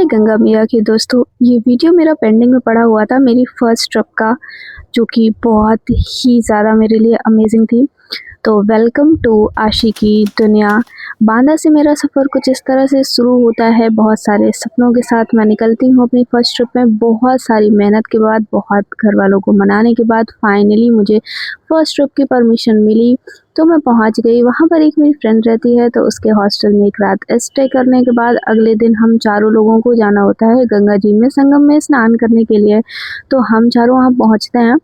गंगा मैया की दोस्तों, ये वीडियो मेरा पेंडिंग में पड़ा हुआ था मेरी फर्स्ट ट्रिप का, जो कि बहुत ही ज़्यादा मेरे लिए अमेजिंग थी। तो वेलकम टू आशिकी दुनिया। बांदा से मेरा सफ़र कुछ इस तरह से शुरू होता है। बहुत सारे सपनों के साथ मैं निकलती हूँ अपनी फ़र्स्ट ट्रिप में। बहुत सारी मेहनत के बाद, बहुत घर वालों को मनाने के बाद फाइनली मुझे फ़र्स्ट ट्रिप की परमिशन मिली। तो मैं पहुँच गई। वहाँ पर एक मेरी फ्रेंड रहती है, तो उसके हॉस्टल में एक रात स्टे करने के बाद अगले दिन हम चारों लोगों को जाना होता है गंगा जी में संगम में स्नान करने के लिए। तो हम चारों वहाँ पहुँचते हैं।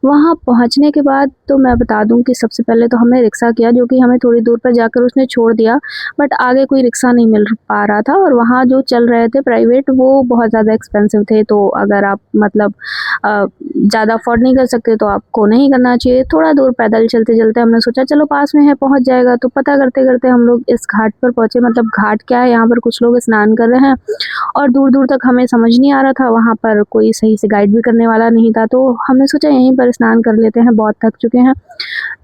वहाँ पहुँचने के बाद तो मैं बता दूँ कि सबसे पहले तो हमने रिक्शा किया, जो कि हमें थोड़ी दूर पर जाकर उसने छोड़ दिया, बट आगे कोई रिक्शा नहीं मिल पा रहा था। और वहाँ जो चल रहे थे प्राइवेट, वो बहुत ज़्यादा एक्सपेंसिव थे। तो अगर आप मतलब ज़्यादा अफोर्ड नहीं कर सकते तो आपको नहीं करना चाहिए। थोड़ा दूर पैदल चलते-चलते हमने सोचा चलो पास में है, पहुँच जाएगा। तो पता करते-करते हम लोग इस घाट पर पहुँचे। मतलब घाट क्या है, यहाँ पर कुछ लोग स्नान कर रहे हैं और दूर-दूर तक हमें समझ नहीं आ रहा था। वहाँ पर कोई सही से गाइड भी करने वाला नहीं था। तो हमने सोचा यहीं पर स्नान कर लेते हैं, बहुत थक चुके हैं।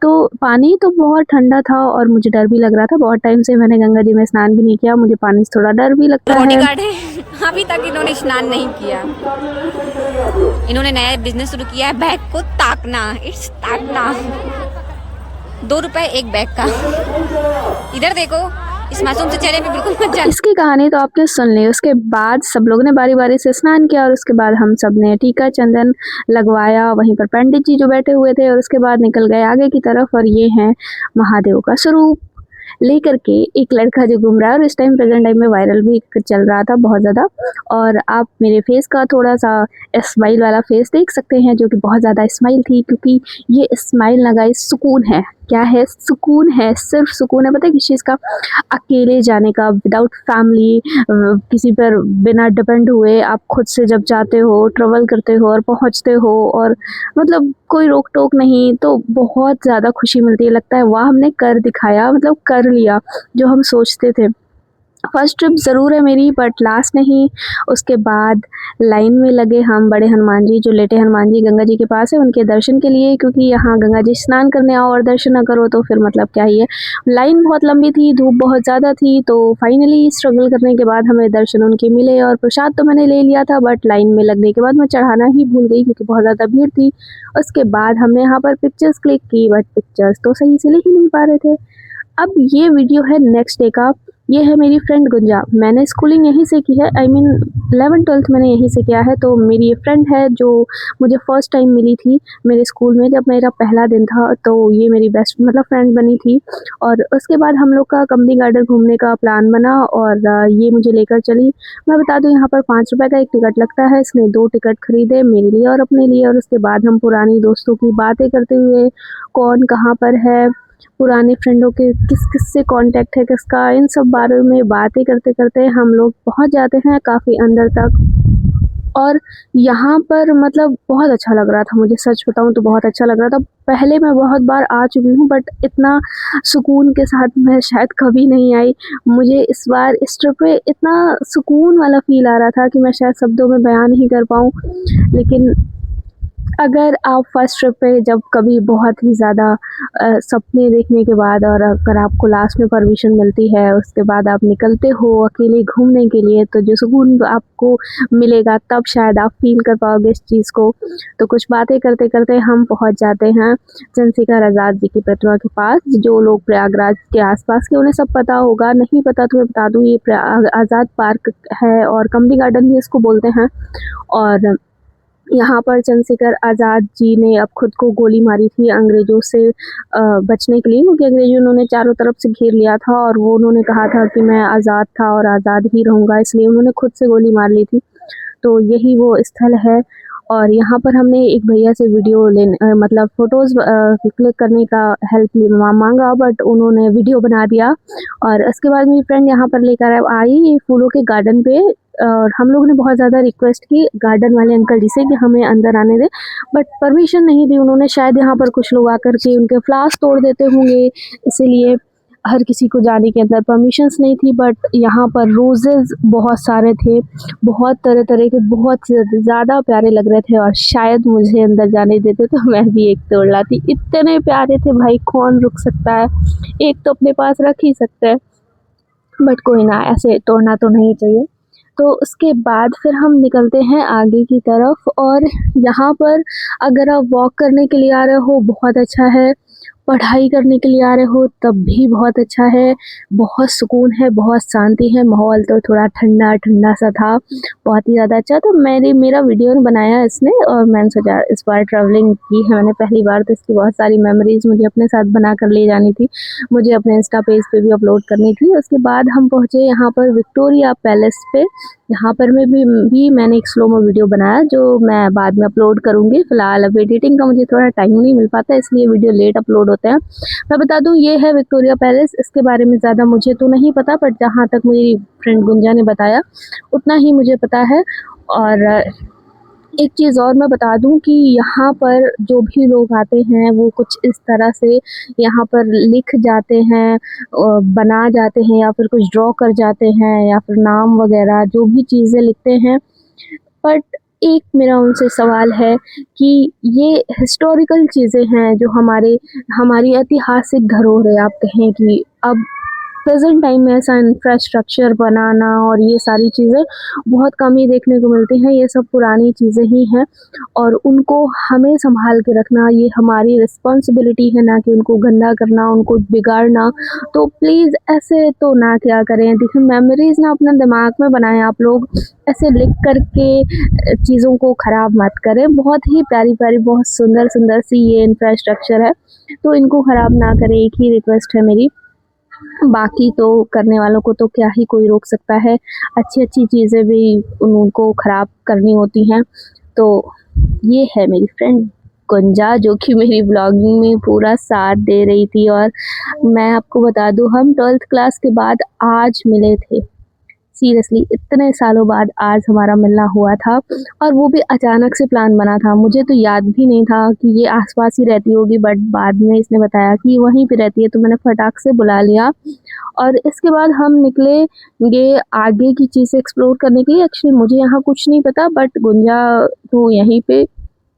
तो पानी तो बहुत ठंडा था और मुझे डर भी लग रहा था। बहुत टाइम से मैंने गंगा जी में स्नान भी नहीं किया, मुझे पानी से थोड़ा डर भी लगता है। बॉडीगार्ड है, अभी तक इन्होंने स्नान नहीं किया। इन्होंने नया बिजनेस शुरू किया है, बैग को ताकना। इट्स ताकना। 2 रुपए एक बैग का। इधर देखो, इस मासूम से चेहरे पे बिल्कुल मत जाना। इसकी कहानी तो आपने सुन ली। उसके बाद सब लोगों ने बारी-बारी से स्नान किया और उसके बाद हम सब ने टीका चंदन लगवाया। वहीं पर पंडित जी जो बैठे हुए थे, और उसके बाद निकल गए आगे की तरफ। और ये है महादेव का स्वरूप लेकर के एक लड़का जो घूम रहा है, और इस टाइम प्रेजेंट टाइम में वायरल भी चल रहा था बहुत ज़्यादा। और आप मेरे फेस का थोड़ा सा स्माइल वाला फेस देख सकते हैं, जो कि बहुत ज़्यादा स्माइल थी, क्योंकि ये स्माइल ना गाइस सुकून है। क्या है? सुकून है, सिर्फ सुकून है। पता है किस चीज़ का? अकेले जाने का, विदाउट फैमिली, किसी पर बिना डिपेंड हुए आप खुद से जब जाते हो, ट्रैवल करते हो और पहुँचते हो, और मतलब कोई रोक टोक नहीं, तो बहुत ज़्यादा खुशी मिलती है। लगता है वाह हमने कर दिखाया, मतलब कर लिया जो हम सोचते थे। फर्स्ट ट्रिप ज़रूर है मेरी, बट लास्ट नहीं। उसके बाद लाइन में लगे हम बड़े हनुमान जी, जो लेटे हनुमान जी गंगा जी के पास है, उनके दर्शन के लिए। क्योंकि यहाँ गंगा जी स्नान करने आओ और दर्शन ना करो तो फिर मतलब क्या ही है। लाइन बहुत लंबी थी, धूप बहुत ज़्यादा थी, तो फाइनली स्ट्रगल करने के बाद हमें दर्शन उनके मिले। और प्रसाद तो मैंने ले लिया था, बट लाइन में लगने के बाद मैं चढ़ाना ही भूल गई, क्योंकि बहुत ज़्यादा भीड़ थी। उसके बाद हमने यहाँ पर पिक्चर्स क्लिक की, बट पिक्चर्स तो सही से ले ही नहीं पा रहे थे। अब ये वीडियो है नेक्स्ट डे का। ये है मेरी फ्रेंड गुंजा। मैंने स्कूलिंग यहीं से की है, आई मीन 11th-12th मैंने यहीं से किया है। तो मेरी ये फ्रेंड है जो मुझे फर्स्ट टाइम मिली थी मेरे स्कूल में, जब मेरा पहला दिन था। तो ये मेरी बेस्ट मतलब फ्रेंड बनी थी। और उसके बाद हम लोग का कंपनी गार्डन घूमने का प्लान बना, और ये मुझे लेकर चली। मैं बता दूँ, यहाँ पर 5 रुपये का एक टिकट लगता है। इसने 2 टिकट खरीदे, मेरे लिए और अपने लिए। और उसके बाद हम पुरानी दोस्तों की बातें करते हुए, कौन कहाँ पर है, पुराने फ्रेंडों के किस किस से कांटेक्ट है किसका, इन सब बारे में बातें करते-करते हम लोग पहुँच जाते हैं काफ़ी अंदर तक। और यहाँ पर मतलब बहुत अच्छा लग रहा था, मुझे सच बताऊँ तो बहुत अच्छा लग रहा था। पहले मैं बहुत बार आ चुकी हूँ, बट इतना सुकून के साथ मैं शायद कभी नहीं आई। मुझे इस बार इस ट्रिप पे इतना सुकून वाला फ़ील आ रहा था कि मैं शायद शब्दों में बयान नहीं कर पाऊँ। लेकिन अगर आप फर्स्ट ट्रिप पे जब कभी बहुत ही ज़्यादा सपने देखने के बाद, और अगर आपको लास्ट में परमिशन मिलती है, उसके बाद आप निकलते हो अकेले घूमने के लिए, तो जो सुकून आपको मिलेगा तब शायद आप फ़ील कर पाओगे इस चीज़ को। तो कुछ बातें करते-करते हम पहुँच जाते हैं चंद्रशेखर आज़ाद जी की प्रतिमा के पास। जो लोग प्रयागराज के आस-पास के, उन्हें सब पता होगा, नहीं पता तो मैं बता दूँ, ये आज़ाद पार्क है और कंपनी गार्डन भी इसको बोलते हैं। और यहाँ पर चंद्रशेखर आज़ाद जी ने अब खुद को गोली मारी थी अंग्रेज़ों से बचने के लिए, क्योंकि अंग्रेज़ों उन्होंने चारों तरफ से घेर लिया था, और वो उन्होंने कहा था कि मैं आज़ाद था और आज़ाद ही रहूँगा, इसलिए उन्होंने खुद से गोली मार ली थी। तो यही वो स्थल है। और यहाँ पर हमने एक भैया से वीडियो मतलब फ़ोटोज़ क्लिक करने का हेल्प माँगा, बट उन्होंने वीडियो बना दिया। और उसके बाद मेरी फ्रेंड यहाँ पर लेकर आई फूलों के गार्डन पे। और हम लोगों ने बहुत ज़्यादा रिक्वेस्ट की गार्डन वाले अंकल जी से कि हमें अंदर आने दें, बट परमिशन नहीं दी उन्होंने। शायद यहाँ पर कुछ लोग आकर के उनके फ्लावर्स तोड़ देते होंगे, इसीलिए हर किसी को जाने के अंदर परमिशंस नहीं थी। बट यहाँ पर रोज़ेज़ बहुत सारे थे, बहुत तरह-तरह के, बहुत ज़्यादा प्यारे लग रहे थे, और शायद मुझे अंदर जाने देते तो मैं भी एक तोड़ लाती। इतने प्यारे थे भाई, कौन रुक सकता है? एक तो अपने पास रख ही सकते हैं, बट कोई ना, ऐसे तोड़ना तो नहीं चाहिए। तो उसके बाद फिर हम निकलते हैं आगे की तरफ। और यहाँ पर अगर आप वॉक करने के लिए आ रहे हो बहुत अच्छा है, पढ़ाई करने के लिए आ रहे हो तब भी बहुत अच्छा है, बहुत सुकून है, बहुत शांति है। माहौल तो थोड़ा ठंडा सा था, बहुत ही ज़्यादा अच्छा। तो मेरा वीडियो बनाया इसने और मैंने सोचा इस बार ट्रैवलिंग की है मैंने पहली बार, तो इसकी बहुत सारी मेमोरीज़ मुझे अपने साथ बना कर ले जानी थी, मुझे अपने इंस्टा पेज पे भी अपलोड करनी थी। उसके बाद हम पहुँचे यहाँ पर विक्टोरिया पैलेस पे। यहाँ पर भी मैंने एक स्लो मो वीडियो बनाया जो मैं बाद में अपलोड करूँगी। फ़िलहाल अब एडिटिंग का मुझे थोड़ा टाइम नहीं मिल पाता, इसलिए वीडियो लेट अपलोड होते हैं। मैं बता दूँ ये है विक्टोरिया पैलेस। इसके बारे में ज़्यादा मुझे तो नहीं पता, बट जहाँ तक मेरी फ्रेंड गुंजा ने बताया उतना ही मुझे पता है। और एक चीज़ और मैं बता दूं कि यहाँ पर जो भी लोग आते हैं वो कुछ इस तरह से यहाँ पर लिख जाते हैं, बना जाते हैं या फिर कुछ ड्रॉ कर जाते हैं या फिर नाम वगैरह जो भी चीज़ें लिखते हैं। बट एक मेरा उनसे सवाल है कि ये हिस्टोरिकल चीज़ें हैं जो हमारी ऐतिहासिक धरोहर आप कहें कि अब प्रेजेंट टाइम में ऐसा इंफ्रास्ट्रक्चर बनाना और ये सारी चीज़ें बहुत कम ही देखने को मिलती हैं। ये सब पुरानी चीज़ें ही हैं और उनको हमें संभाल के रखना ये हमारी रिस्पॉन्सिबिलिटी है, ना कि उनको गंदा करना, उनको बिगाड़ना। तो प्लीज़ ऐसे तो ना क्या करें। देखिए मेमोरीज़ ना अपने दिमाग में बनाएं आप लोग, ऐसे लिख कर के चीज़ों को ख़राब मत करें। बहुत ही प्यारी प्यारी बहुत सुंदर सुंदर सी ये इंफ्रास्ट्रक्चर है, तो इनको ख़राब ना करें, एक ही रिक्वेस्ट है मेरी। बाकी तो करने वालों को तो क्या ही कोई रोक सकता है, अच्छी चीज़ें भी उनको ख़राब करनी होती हैं। तो ये है मेरी फ्रेंड गुंजा जो कि मेरी ब्लॉगिंग में पूरा साथ दे रही थी। और मैं आपको बता दूँ हम 12th क्लास के बाद आज मिले थे, सीरियसली इतने सालों बाद आज हमारा मिलना हुआ था और वो भी अचानक से प्लान बना था। मुझे तो याद भी नहीं था कि ये आसपास ही रहती होगी, बट बाद में इसने बताया कि वहीं पे रहती है, तो मैंने फटाक से बुला लिया। और इसके बाद हम निकलेंगे आगे की चीज़ें एक्सप्लोर करने के लिए। एक्चुअली मुझे यहाँ कुछ नहीं पता, बट गुंजा तो यहीं पे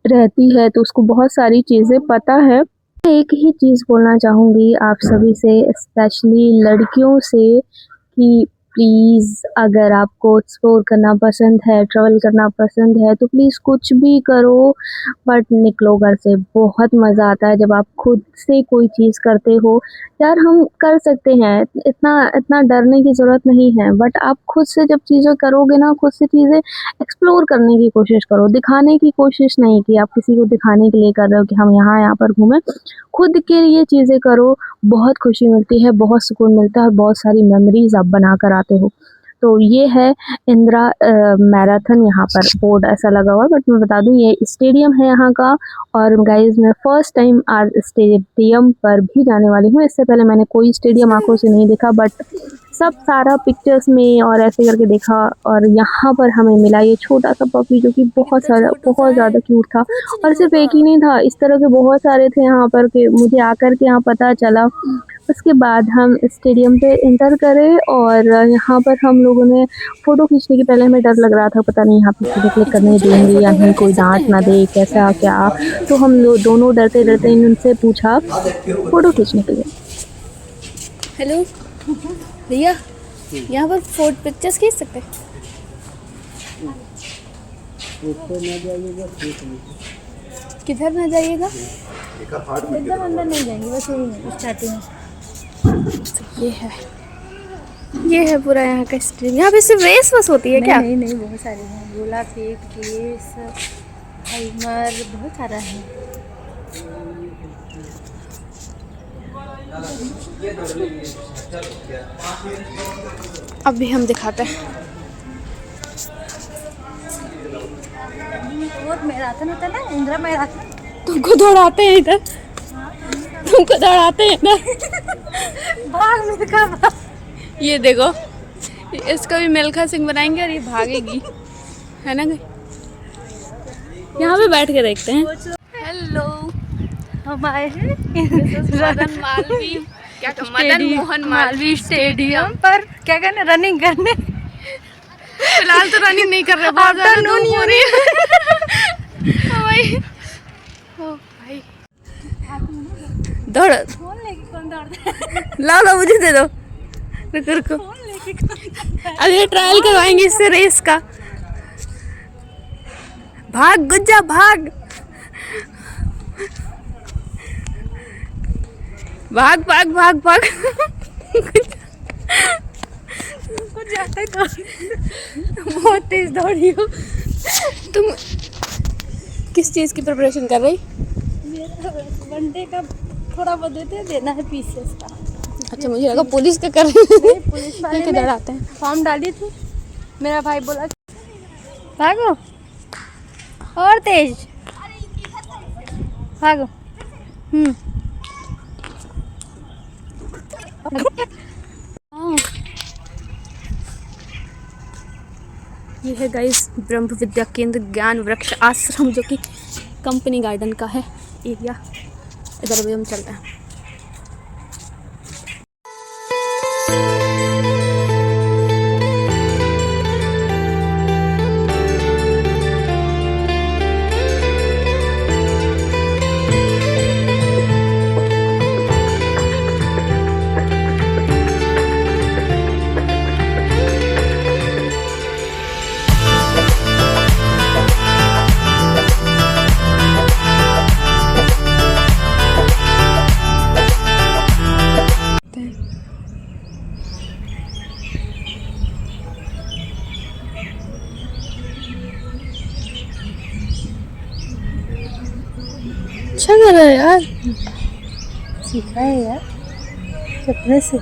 रहती है तो उसको बहुत सारी चीज़ें पता है। एक ही चीज़ बोलना चाहूँगी आप सभी से, स्पेशली लड़कियों से, कि प्लीज़ अगर आपको एक्सप्लोर करना पसंद है, ट्रैवल करना पसंद है तो प्लीज़ कुछ भी करो, बट निकलो घर से। बहुत मज़ा आता है जब आप खुद से कोई चीज़ करते हो। यार हम कर सकते हैं, इतना डरने की ज़रूरत नहीं है, बट आप खुद से जब चीज़ें करोगे ना, खुद से चीज़ें एक्सप्लोर करने की कोशिश करो, दिखाने की कोशिश नहीं कि आप किसी को दिखाने के लिए कर रहे हो कि हम यहाँ पर घूमें। खुद के लिए चीज़ें करो, बहुत खुशी मिलती है, बहुत सुकून मिलता है और बहुत सारी मेमोरीज़ आप बना कर आते हो। तो ये है इंदिरा मैराथन, यहाँ पर बोर्ड ऐसा लगा हुआ है, बट मैं बता दूँ ये स्टेडियम है यहाँ का। और गाइज़ मैं फ़र्स्ट टाइम आज स्टेडियम पर भी जाने वाली हूँ। इससे पहले मैंने कोई स्टेडियम आँखों से नहीं देखा, बट सब सारा पिक्चर्स में और ऐसे करके देखा। और यहाँ पर हमें मिला ये छोटा सा पपी जो कि बहुत ज़्यादा क्यूट था। और सिर्फ एक ही नहीं था, इस तरह के बहुत सारे थे यहाँ पर कि मुझे आकर के यहाँ पता चला। उसके बाद हम स्टेडियम पे एंटर करे और यहाँ पर हम लोगों ने फ़ोटो खींचने के पहले हमें डर लग रहा था, पता नहीं यहाँ पे फ़ोटो क्लिक करने देंगे या नहीं, कोई डांट ना दे, कैसा क्या। तो हम लोग दोनों डरते डरते इनसे पूछा फ़ोटो खींचने के लिए। हेलो भैया, यहाँ पर फोटो पिक्चर्स खींच सकते हैं? किधर ना जाइएगा, एकदम अंदर नहीं जाएंगे, बस स्टार्टिंग में। ये है पूरा यहाँ का स्ट्रीम। यहाँ पे सिर्फ रेस बस होती है क्या? नहीं, बहुत सारे हैं, गोला फेंक, रेस, टाइमर, बहुत सारा है। अभी हम दिखाते हैं। बहुत मैराथन होता है ना, इंदिरा मैराथन। तुमको दौड़ाते हैं इधर, तुमको दौड़ाते हैं इधर। भाग मिल्खा भाग। ये देखो, इसका भी मिल्खा सिंह बनाएंगे और ये भागेगी, है ना? यहाँ पे बैठ के देखते हैं। हेलो, हम आए हैं मदन मालवीय, क्या मदन मोहन मालवीय स्टेडियम पर क्या करने, रनिंग करने। फिलहाल तो रनिंग नहीं कर रहे, बहुत ज़्यादा धूप हो रही है। ओ भाई, दौड़, फोन लेके कौन दौड़ता है? ला मुझे दे दो। रुको फोन लेके अब ये ट्रायल करवाएंगे इससे रेस का। भाग गुज्जा भाग, भाग भाग भाग भाग। बहुत तेज दौड़ी हो तुम। किस चीज की प्रिपरेशन कर रही? वनडे का थोड़ा बहुत देना है पीसेस का। अच्छा, मुझे लगा पुलिस का कर रही। पुलिस वाले किधर में आते हैं? फॉर्म डाली थी, मेरा भाई बोला भागो और तेज भागो। ये है गाइस ब्रह्म विद्या केंद्र ज्ञान वृक्ष आश्रम, जो कि कंपनी गार्डन का है एरिया। इधर भी हम चलते हैं। अच्छा कर रहा है यार, सीखा है यार सपने से।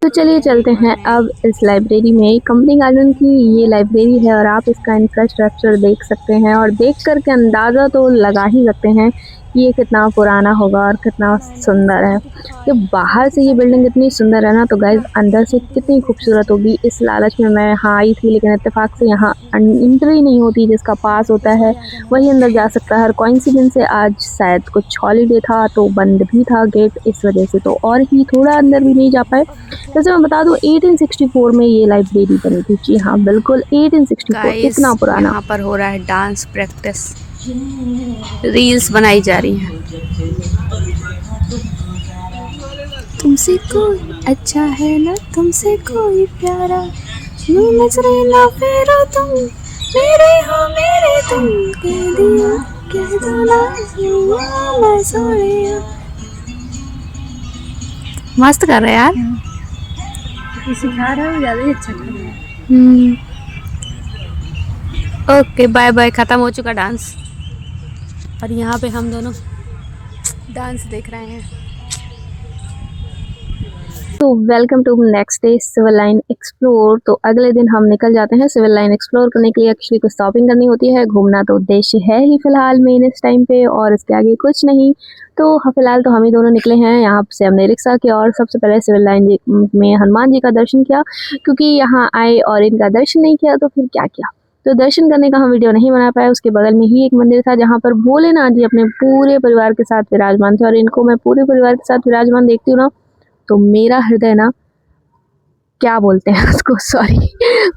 तो चलिए चलते हैं अब इस लाइब्रेरी में। कंपनी गार्डन की ये लाइब्रेरी है और आप इसका इंफ्रास्ट्रक्चर देख सकते हैं और देख कर के अंदाज़ा तो लगा ही सकते हैं कि ये कितना पुराना होगा और कितना सुंदर है। कि बाहर से ये बिल्डिंग इतनी सुंदर है ना, तो गाइस अंदर से कितनी खूबसूरत होगी। इस लालच में मैं यहाँ आई थी, लेकिन इत्तेफाक से यहाँ एंट्री नहीं होती। जिसका पास होता है वही अंदर जा सकता है। हर कोइंसिडेंस से आज शायद कुछ हॉलीडे था तो बंद भी था गेट, इस वजह से तो और ही थोड़ा अंदर भी नहीं जा पाए। जैसे मैं बता दूं 1864 में ये लाइब्रेरी बनी थी। जी हाँ, बिल्कुल 1864, इतना पुराना। यहाँ पर हो रहा है डांस प्रैक्टिस, रील्स बनाई जा रही हैं। तुमसे कोई अच्छा है ना, तुमसे कोई प्यारा, यूं नजरे ना फेरो तुम, मेरे हो मेरे तुम, कह दिया कह दो ना हुआ मैं सोनिया। मस्त कर रहे यार। सिखा रहा है, ज़्यादा ही अच्छा कर रहा है। ओके बाय बाय, ख़त्म हो चुका डांस। और यहाँ पे हम दोनों डांस देख रहे हैं। तो welcome to next day civil line explore. तो अगले दिन हम निकल जाते हैं सिविल लाइन एक्सप्लोर करने के लिए। एक्चुअली कुछ शॉपिंग करनी होती है, घूमना तो उद्देश्य है ही फिलहाल मेन इस टाइम पे, और इसके आगे कुछ नहीं। तो फिलहाल तो हम ही दोनों निकले हैं। यहाँ से हमने रिक्शा किया और सबसे पहले सिविल लाइन में हनुमान जी का दर्शन किया, क्योंकि यहाँ आए और इनका दर्शन नहीं किया तो फिर क्या किया। तो दर्शन करने का हम वीडियो नहीं बना पाए। उसके बगल में ही एक मंदिर था जहाँ पर भोलेनाथ जी अपने पूरे परिवार के साथ विराजमान थे, और इनको मैं पूरे परिवार के साथ विराजमान देखती हूँ ना, तो मेरा हृदय ना, क्या बोलते हैं उसको, सॉरी,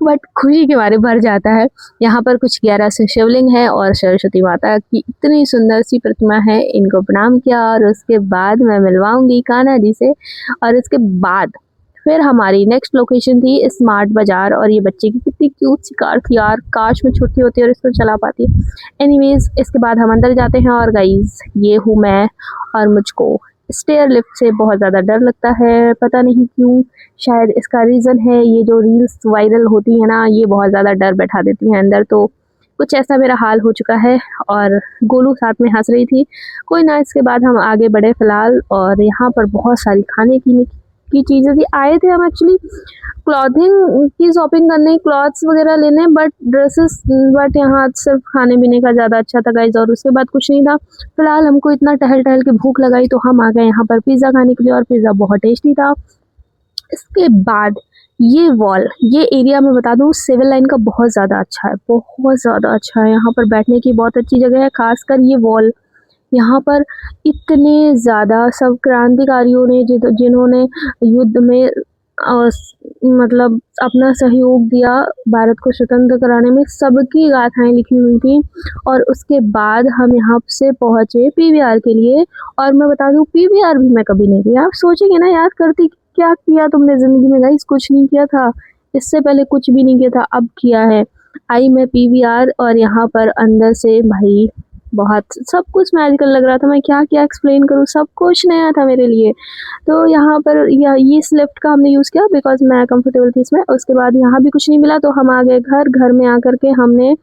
बट खुशी के मारे भर जाता है। यहाँ पर कुछ 11 से शिवलिंग है और सरस्वती माता की इतनी सुंदर सी प्रतिमा है। इनको प्रणाम किया और उसके बाद मैं मिलवाऊंगी कान्हा जी से। और इसके बाद फिर हमारी नेक्स्ट लोकेशन थी स्मार्ट बाजार। और ये बच्चे की कितनी क्यूट सी कार थी यार, काश में छोटी होती और इसको चला पाती। एनीवेज, इसके बाद हम अंदर जाते हैं और गाइस ये हूँ मैं, और मुझको स्टेयर लिफ्ट से बहुत ज़्यादा डर लगता है, पता नहीं क्यों। शायद इसका रीज़न है ये जो रील्स वायरल होती है ना, ये बहुत ज़्यादा डर बैठा देती हैं अंदर। तो कुछ ऐसा मेरा हाल हो चुका है और गोलू साथ में हंस रही थी। कोई ना, इसके बाद हम आगे बढ़े फ़िलहाल। और यहाँ पर बहुत सारी खाने पीने की चीज़ें थी। आए थे हम एक्चुअली क्लॉथिंग की शॉपिंग करने, क्लॉथ्स वगैरह लेने, बट यहाँ सिर्फ खाने पीने का ज़्यादा अच्छा था गाइज, और उसके बाद कुछ नहीं था। फिलहाल हमको इतना टहल टहल के भूख लगाई तो हम आ गए यहाँ पर पिज़्ज़ा खाने के लिए, और पिज़्ज़ा बहुत टेस्टी था। इसके बाद ये वॉल, ये एरिया मैं बता दूँ सिविल लाइन का बहुत ज़्यादा अच्छा है, बहुत ज़्यादा अच्छा है। यहाँ पर बैठने की बहुत अच्छी जगह है, खासकर ये वॉल, यहाँ पर इतने ज़्यादा सब क्रांतिकारियों ने जिन्होंने युद्ध में मतलब अपना सहयोग दिया भारत को स्वतंत्र कराने में, सबकी गाथाएं लिखी हुई थी। और उसके बाद हम यहाँ से पहुँचे पीवीआर के लिए। और मैं बता दूँ, पीवीआर भी मैं कभी नहीं गया। आप सोचेंगे ना, याद करती क्या किया तुमने ज़िंदगी में? गाइस कुछ नहीं किया था, इससे पहले कुछ भी नहीं किया था, अब किया है। आई मैं पीवीआर और यहाँ पर अंदर से भाई बहुत सब कुछ मैजिकल लग रहा था। मैं क्या क्या एक्सप्लेन करूँ, सब कुछ नया था मेरे लिए। तो यहाँ पर ये इस लिफ्ट का हमने यूज़ किया बिकॉज मैं कंफर्टेबल थी इसमें। उसके बाद यहाँ भी कुछ नहीं मिला तो हम आ गए घर में आकर के हमने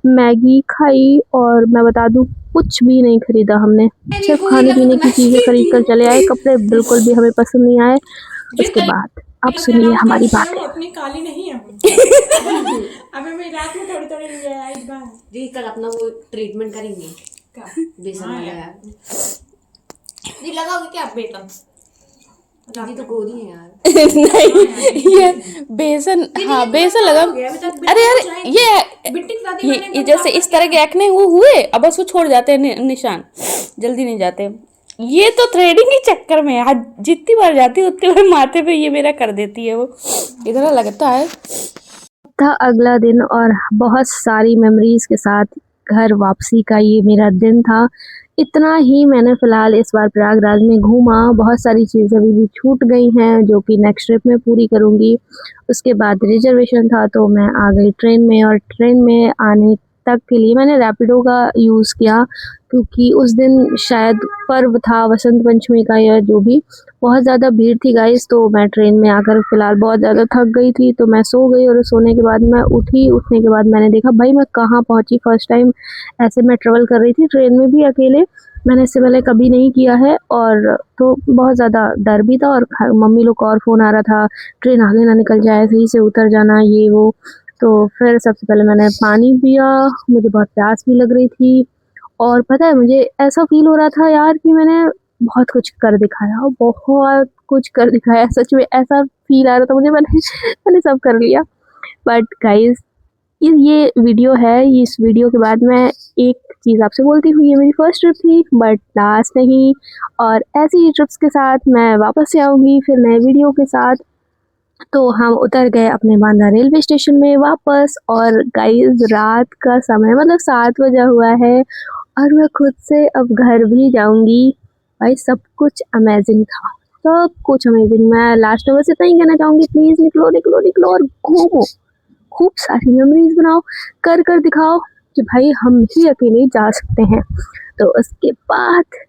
मैगी खाई। और मैं बता दूँ, कुछ भी नहीं खरीदा हमने, सिर्फ खाने पीने की चीज़ें खरीद कर चले आए। कपड़े बिल्कुल भी हमें पसंद नहीं आए। उसके बाद अब सुनिए हमारी बातें। अपनी काली नहीं है अबे मैं रात में थोड़ी थोड़ी ले आया इस बार जी। कल अपना वो ट्रीटमेंट करेंगे बेसन वाला यार। जी लगाओगे क्या बेसन? जी तो गोरी है यार। नहीं, ये बेसन, हाँ बेसन लगा। अरे यार ये जैसे इस तरह के एक्ने वो हुए, अब बस वो छोड़ जाते हैं निशान, जल्दी नहीं जाते। ये तो थ्रेडिंग के चक्कर में यार, जितनी बार जाती है उतनी बार माथे पे ये मेरा कर देती है। वो इधर लगता है। था अगला दिन और बहुत सारी मेमोरीज के साथ घर वापसी का ये मेरा दिन था। इतना ही मैंने फ़िलहाल इस बार प्रयागराज में घूमा। बहुत सारी चीज़ें अभी भी छूट गई हैं जो कि नेक्स्ट ट्रिप में पूरी करूँगी। उसके बाद रिजर्वेशन था तो मैं आ गई ट्रेन में। और ट्रेन में आने तक के लिए मैंने रैपिडो का यूज़ किया क्योंकि उस दिन शायद पर्व था वसंत पंचमी का या जो भी, बहुत ज़्यादा भीड़ थी गाइस। तो मैं ट्रेन में आकर फ़िलहाल बहुत ज़्यादा थक गई थी तो मैं सो गई। और सोने के बाद मैं उठी। उठने के बाद मैंने देखा भाई मैं कहाँ पहुँची। फ़र्स्ट टाइम ऐसे मैं ट्रेवल कर रही थी ट्रेन में भी अकेले, मैंने इससे पहले कभी नहीं किया है। और तो बहुत ज़्यादा डर भी था और मम्मी लोग का और फ़ोन आ रहा था, ट्रेन आगे ना निकल जाए, सही से उतर जाना ये वो। तो फिर सबसे पहले मैंने पानी पिया, मुझे बहुत प्यास भी लग रही थी। और पता है मुझे ऐसा फ़ील हो रहा था यार कि मैंने बहुत कुछ कर दिखाया, बहुत कुछ कर दिखाया। सच में ऐसा फ़ील आ रहा था मुझे, मैंने सब कर लिया। बट गाइस ये वीडियो है, इस वीडियो के बाद मैं एक चीज़ आपसे बोलती हूँ, ये मेरी फर्स्ट ट्रिप थी बट लास्ट नहीं। और ऐसी ही ट्रिप्स के साथ मैं वापस से आऊँगी फिर नए वीडियो के साथ। तो हम उतर गए अपने बांदा रेलवे स्टेशन में वापस। और गाइस रात का समय मतलब 7 बजा हुआ है और मैं खुद से अब घर भी जाऊंगी। भाई सब कुछ अमेजिंग था, सब कुछ अमेजिंग। मैं लास्ट में बस इतना ही कहना चाहूँगी, प्लीज़ निकलो निकलो निकलो और घूमो, खूब सारी मेमोरीज बनाओ, कर कर दिखाओ कि भाई हम भी अकेले जा सकते हैं। तो उसके बाद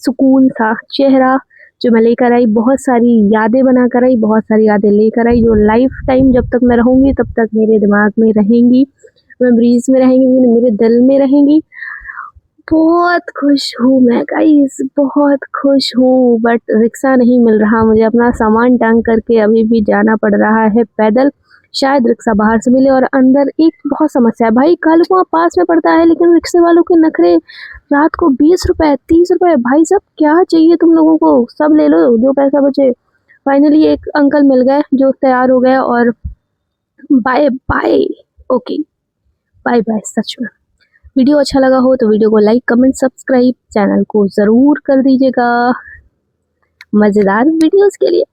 सुकून सा चेहरा जो मैं लेकर आई, बहुत सारी यादें बना कर आई, बहुत सारी यादें लेकर आई जो लाइफ टाइम जब तक मैं रहूँगी तब तक मेरे दिमाग में रहेंगी, मेमोरीज में रहेंगी, मेरे दिल में रहेंगी। बहुत खुश हूँ मैं गाइस, बहुत खुश हूँ। बट रिक्शा नहीं मिल रहा मुझे, अपना सामान टांग करके अभी भी जाना पड़ रहा है पैदल। शायद रिक्शा बाहर से मिले। और अंदर एक बहुत समस्या है भाई, कालकुआ पास में पड़ता है लेकिन रिक्शे वालों के नखरे, रात को 20 रुपए 30 रुपए, भाई साहब क्या चाहिए तुम लोगों को, सब ले लो जो पैसा बचे। फाइनली एक अंकल मिल गए जो तैयार हो गए और bye bye. Okay bye bye. सच में वीडियो अच्छा लगा हो तो वीडियो को लाइक कमेंट सब्सक्राइब, चैनल को ज़रूर कर दीजिएगा मज़ेदार वीडियोस के लिए।